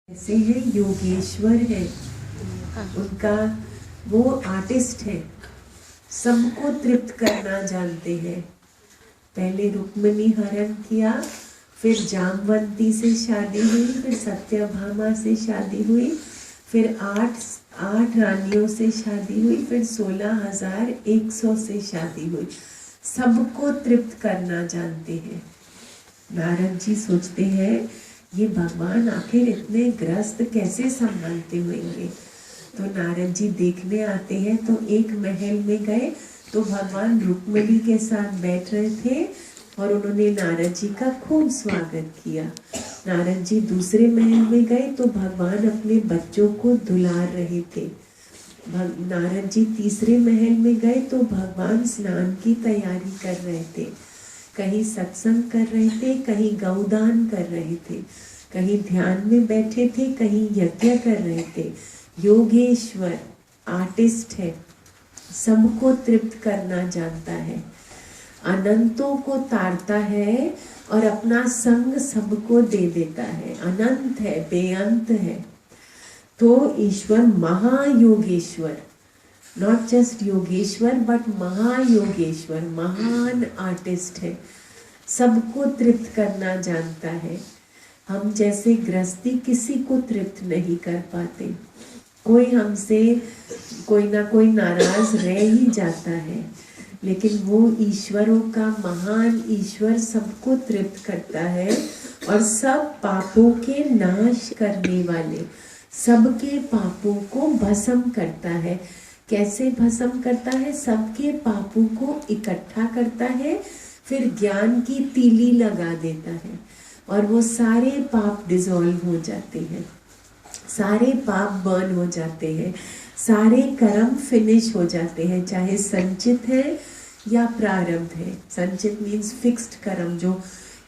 ऐसे हैं योगेश्वर है, उनका वो आर्टिस्ट है, सबको तृप्त करना जानते हैं। पहले रुक्मिणी हरण किया, फिर जामवंती से शादी हुई, फिर सत्यभामा से शादी हुई, फिर आठ रानियों से शादी हुई, फिर 16,100 से शादी हुई। सबको तृप्त करना जानते हैं। नारद जी सोचते हैं ये भगवान आखिर इतने ग्रस्त कैसे संभालते होंगे। तो नारद जी देखने आते हैं, तो एक महल में गए तो भगवान रुक्मिणी के साथ बैठ रहे थे और उन्होंने नारद जी का खूब स्वागत किया। नारद जी दूसरे महल में गए तो भगवान अपने बच्चों को दुलार रहे थे। नारद जी तीसरे महल में गए तो भगवान स्नान की तैयारी कर रहे थे। कहीं सत्संग कर रहे थे, कहीं गौदान कर रहे थे, कहीं ध्यान में बैठे थे, कहीं यज्ञ कर रहे थे। योगेश्वर आर्टिस्ट है, सबको तृप्त करना जानता है, अनंतों को तारता है और अपना संग सबको दे देता है। अनंत है, बेअंत है। तो ईश्वर महायोगेश्वर, नॉट जस्ट योगेश्वर बट महायोगेश्वर, महान आर्टिस्ट है, सबको तृप्त करना जानता है। हम जैसे गृहस्थी किसी को तृप्त नहीं कर पाते, कोई हमसे कोई ना कोई नाराज रह ही जाता है, लेकिन वो ईश्वरों का महान ईश्वर सबको तृप्त करता है और सब पापों के नाश करने वाले, सबके पापों को भस्म करता है। कैसे भस्म करता है? सबके पापों को इकट्ठा करता है, फिर ज्ञान की तीली लगा देता है और वो सारे पाप डिसॉल्व हो जाते हैं, सारे पाप बर्न हो जाते हैं, सारे कर्म फिनिश हो जाते हैं, चाहे संचित है या प्रारब्ध है। संचित मीन्स फिक्स्ड कर्म जो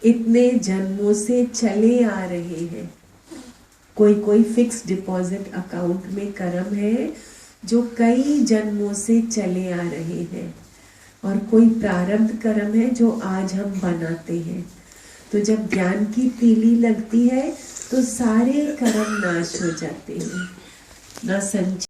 इतने जन्मों से चले आ रहे हैं। कोई फिक्स डिपॉजिट अकाउंट में कर्म है जो कई जन्मों से चले आ रहे हैं, और कोई प्रारब्ध कर्म है जो आज हम बनाते हैं। तो जब ज्ञान की तीली लगती है तो सारे कर्म नाश हो जाते हैं, ना संचित